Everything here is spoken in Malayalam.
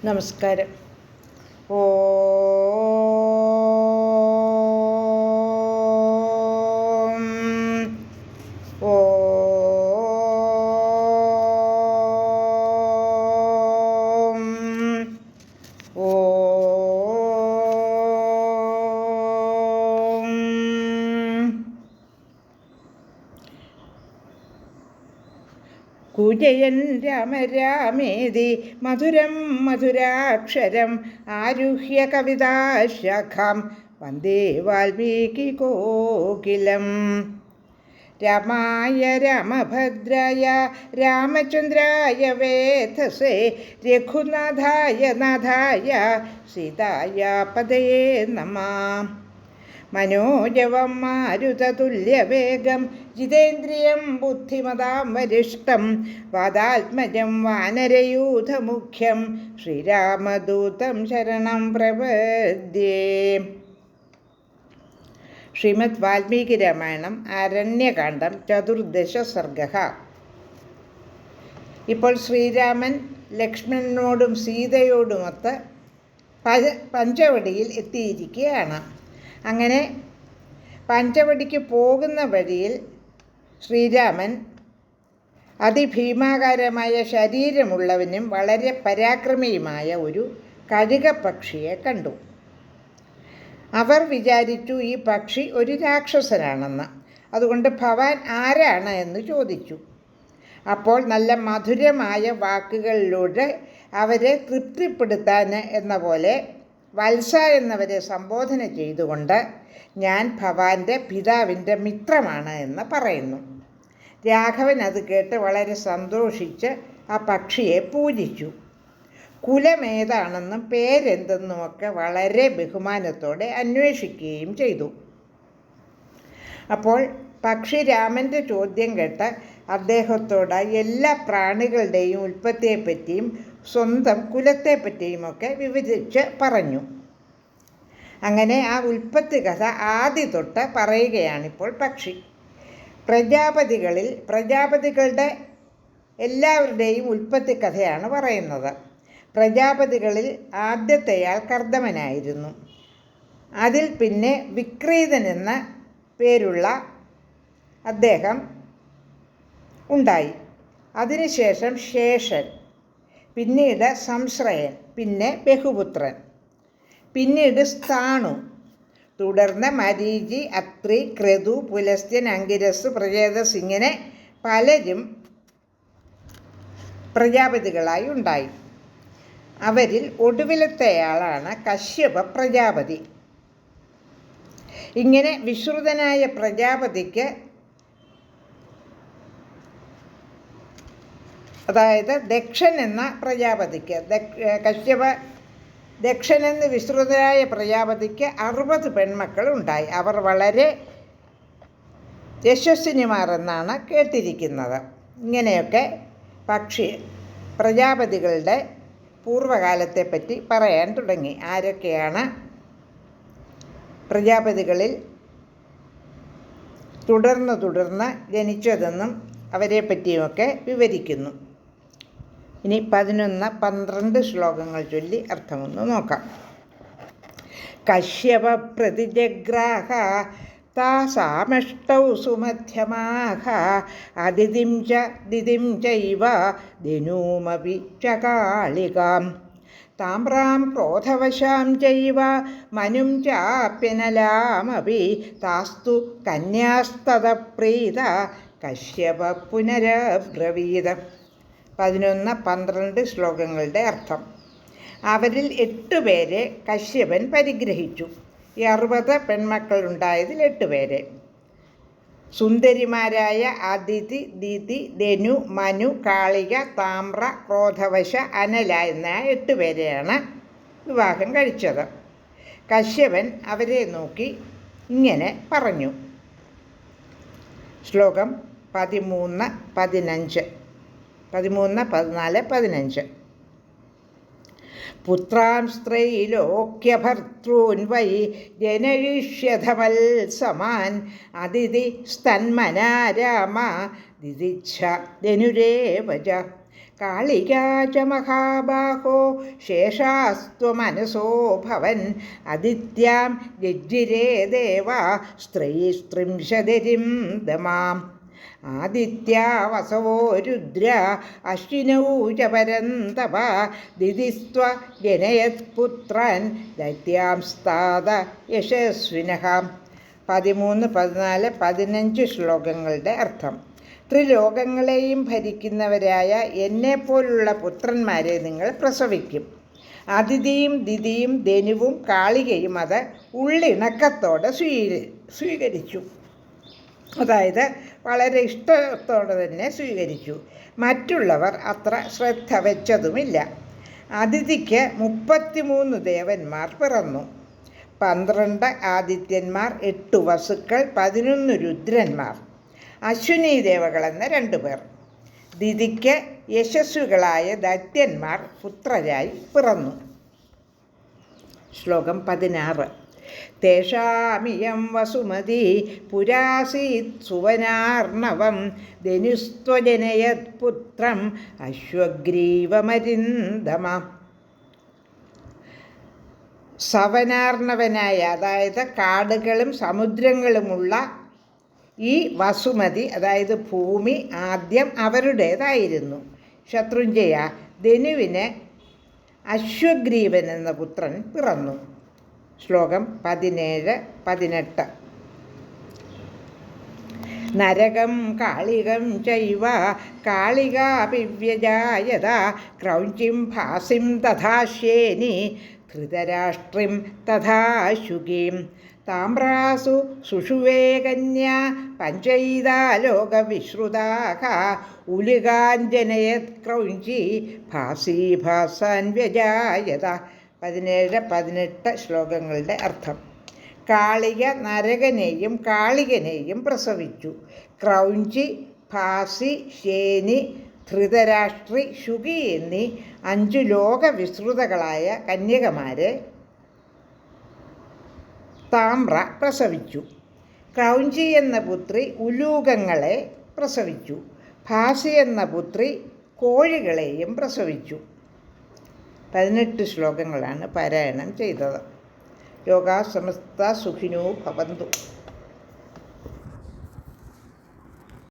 നമസ്കാരം. ഓ ഓ ഓ കുജയൻ രാമ രാമേതി മധുരം മധുരാക്ഷരം ആരുഹ്യ കവിതാശാഖാം വന്ദേ വാൽമീകി കോകിലം. രാമായ രാമഭദ്രായ രാമചന്ദ്രായ വേധസേ രഘുനാഥായ നാഥായ സീതായ പദയേ നമഃ. മനോജവം മാരുതതുല്യവേഗം ജിതേന്ദ്രിയം ബുദ്ധിമതാം വരിഷ്ഠം വാദാത്മജം വാനരയൂഥമുഖ്യം ശ്രീരാമദൂതം ശരണം പ്രപദ്യേ. ശ്രീമദ് വാൽമീകി രാമായണം അരണ്യകാണ്ഡം ചതുർദശ സർഗഃ. ഇപ്പോൾ ശ്രീരാമൻ ലക്ഷ്മണനോടും സീതയോടുമൊത്ത് പഞ്ചവടിയിൽ എത്തിയിരിക്കുകയാണ്. അങ്ങനെ പഞ്ചവടിക്ക് പോകുന്ന വഴിയിൽ ശ്രീരാമൻ അതിഭീമാകാരമായ ശരീരമുള്ളവനും വളരെ പരാക്രമിയുമായ ഒരു കഴുകപ്പക്ഷിയെ കണ്ടു. അവർ വിചാരിച്ചു ഈ പക്ഷി ഒരു രാക്ഷസനാണെന്ന്. അതുകൊണ്ട് ഭവാൻ ആരാണ് എന്ന് ചോദിച്ചു. അപ്പോൾ നല്ല മധുരമായ വാക്കുകളിലൂടെ അവരെ തൃപ്തിപ്പെടുത്താൻ എന്ന പോലെ വത്സ എന്നവരെ സംബോധന ചെയ്തുകൊണ്ട് ഞാൻ ഭവാന്റെ പിതാവിൻ്റെ മിത്രമാണ് എന്ന് പറയുന്നു. രാഘവൻ അത് കേട്ട് വളരെ സന്തോഷിച്ച് ആ പക്ഷിയെ പൂജിച്ചു. കുലമേതാണെന്നും പേരെന്തെന്നുമൊക്കെ വളരെ ബഹുമാനത്തോടെ അന്വേഷിക്കുകയും ചെയ്തു. അപ്പോൾ പക്ഷി രാമൻ്റെ ചോദ്യം കേട്ട് അദ്ദേഹത്തോട് എല്ലാ പ്രാണികളുടെയും ഉൽപ്പത്തിയെപ്പറ്റിയും സ്വന്തം കുലത്തെപ്പറ്റിയുമൊക്കെ വിവരിച്ച് പറഞ്ഞു. അങ്ങനെ ആ ഉൽപ്പത്തി കഥ ആദ്യം തൊട്ട് പറയുകയാണിപ്പോൾ പക്ഷി. പ്രജാപതികളുടെ എല്ലാവരുടെയും ഉൽപ്പത്തി കഥയാണ് പറയുന്നത്. പ്രജാപതികളിൽ ആദ്യത്തെയാൾ കർദമനായിരുന്നു. അതിൽ പിന്നെ വിക്രീതൻ എന്ന പേരുള്ള അദ്ദേഹം ഉണ്ടായി. അതിനുശേഷം ശേഷൻ, പിന്നീട് സംശ്രയൻ, പിന്നെ ബഹുപുത്രൻ, പിന്നീട് സ്ഥാണു, തുടർന്ന് മരീചി, അത്രി, ക്രതു, പുലസ്ത്യൻ, അങ്കിരസ്, പ്രചേതസ്, ഇങ്ങനെ പലരും പ്രജാപതികളായി ഉണ്ടായി. അവരിൽ ഒടുവിലത്തെയാളാണ് കശ്യപ പ്രജാപതി. ഇങ്ങനെ വിശ്രുതനായ പ്രജാപതിക്ക്, അതായത് ദക്ഷൻ എന്ന പ്രജാപതിക്ക്, ദക്ഷൻ എന്ന് വിശ്രുതനായ പ്രജാപതിക്ക് 60 പെൺമക്കളുണ്ടായി. അവർ വളരെ യശസ്വിനിമാർ എന്നാണ് കേട്ടിരിക്കുന്നത്. ഇങ്ങനെയൊക്കെ പ്രജാപതികളുടെ പൂർവ്വകാലത്തെപ്പറ്റി പറയാൻ തുടങ്ങി. ആരൊക്കെയാണ് പ്രജാപതികളിൽ തുടർന്ന് ജനിച്ചതെന്നും അവരെ പറ്റിയുമൊക്കെ വിവരിക്കുന്നു. ഇനി 11-12 ശ്ലോകങ്ങൾ ചൊല്ലി അർത്ഥമൊന്ന് നോക്കാം. കശ്യപ പ്രതിജഗ്രാഹ താസാമഷ്ടൗ സുമധ്യമാഹ അതിഥിം ചൈവ ധനൂമപി ചകാളികാം താമ്രാം ക്രോധവശാം ചൈവ മനും ചാപ്യനലാമപി താസ്തു കന്യാസ്തദപ്രീത കശ്യപ പുനരബ്രവീത. 11-12 ശ്ലോകങ്ങളുടെ അർത്ഥം. അവരിൽ 8 പേരെ കശ്യപൻ പരിഗ്രഹിച്ചു. ഈ 60 പെൺമക്കളുണ്ടായതിൽ 8 പേരെ സുന്ദരിമാരായ അദിതി, ദിതി, ധനു, മനു, കാളിക, താമ്ര, ക്രോധവശ, അനല എന്ന 8 പേരെയാണ് വിവാഹം കഴിച്ചത്. കശ്യപൻ അവരെ നോക്കി ഇങ്ങനെ പറഞ്ഞു. ശ്ലോകം 13, 15, 14, 15. പുത്രാൻ സ്ത്രൈലോക്യഭർത്തॄൻ വൈ ജനയിഷ്യധമത്സമാൻ അതിഥി സ്തന്മനാ രാമ ദിദിച്ഛ ധനുരേവച. കാളികാ ച മഹാബാഹോ ശേഷാസ്ത്വമനസോ ഭവൻ അദിത്യാം ജജ്ജിരേ ദേവ സ്ത്രീസ്ത്രിംശതിരിം ദമാം ആദിത്യാ വസവോ രുദ്ര അശ്വിനൗ ച പരന്തപ ദിദിസ്ത്വ ജനയത് പുത്രാൻ ദൈത്യാംസ്താത യശസ്വിനഃ. 13, 14, 15 ശ്ലോകങ്ങളുടെ അർത്ഥം. ത്രിലോകങ്ങളെയും ഭരിക്കുന്നവരായ എന്നെപ്പോലുള്ള പുത്രന്മാരെ നിങ്ങൾ പ്രസവിക്കും. അതിഥിയും ദിതിയും ധനുവും കാളികയും അത് ഉള്ളിണക്കത്തോടെ സ്വീകരിച്ചു. അതായത് വളരെ ഇഷ്ടത്തോടെ തന്നെ സ്വീകരിച്ചു. മറ്റുള്ളവർ അത്ര ശ്രദ്ധ വെച്ചതുമില്ല. അതിഥിക്ക് 33 ദേവന്മാർ പിറന്നു. 12 ആദിത്യന്മാർ, 8 വസുക്കൾ, 11 രുദ്രന്മാർ, അശ്വിനി ദേവകളെന്ന 2 പേർ. ദിതിക്ക് യശസ്വികളായ ദൈത്യന്മാർ പുത്രരായി പിറന്നു. ശ്ലോകം 16. തേഷാമിയം വസുമതി പുരാസീത് സുവനാർണവം ധനുസ്ത്വജനയത് പുത്രം അശ്വഗ്രീവമരിന്ദമ. സവനാർണവനായ, അതായത് കാടുകളും സമുദ്രങ്ങളുമുള്ള ഈ വസുമതി, അതായത് ഭൂമി, ആദ്യം അവരുടേതായിരുന്നു. ശത്രുഞ്ജയ, ധനുവിന് അശ്വഗ്രീവൻ എന്ന പുത്രൻ പിറന്നു. ശ്ലോകം 17, 18. നരകം കാളികം ചൈവ കാളികാപിവ്യജായത ക്രൗഞ്ചിം ഭാസിം തഥാശ്യേനി ധൃതരാഷ്ട്രിം തഥാശുകീം താമ്രാസു സുഷുവേ കന്യാ പഞ്ചൈതാലോകവിശ്രുതാഃ ഉലികാഞ്ജനയത് ക്രൗഞ്ചി ഭാസീ ഭാസാൻ വ്യജായത. 17, 18 ശ്ലോകങ്ങളുടെ അർത്ഥം. കാളിക നരകനെയും കാളികനെയും പ്രസവിച്ചു. ക്രൗഞ്ചി, ഭാസി, ശേനി, ധൃതരാഷ്ട്രി, ശുകി എന്നീ 5 ലോകവിസ്തൃതകളായ കന്യകമാരെ താമ്ര പ്രസവിച്ചു. ക്രൗഞ്ചി എന്ന പുത്രി ഉലൂകങ്ങളെ പ്രസവിച്ചു. ഭാസി എന്ന പുത്രി കോഴികളെയും പ്രസവിച്ചു. 18 ശ്ലോകങ്ങളാണ് പാരായണം ചെയ്തത്. ലോകാ സമസ്ത സുഖിനോ ഭവന്തു.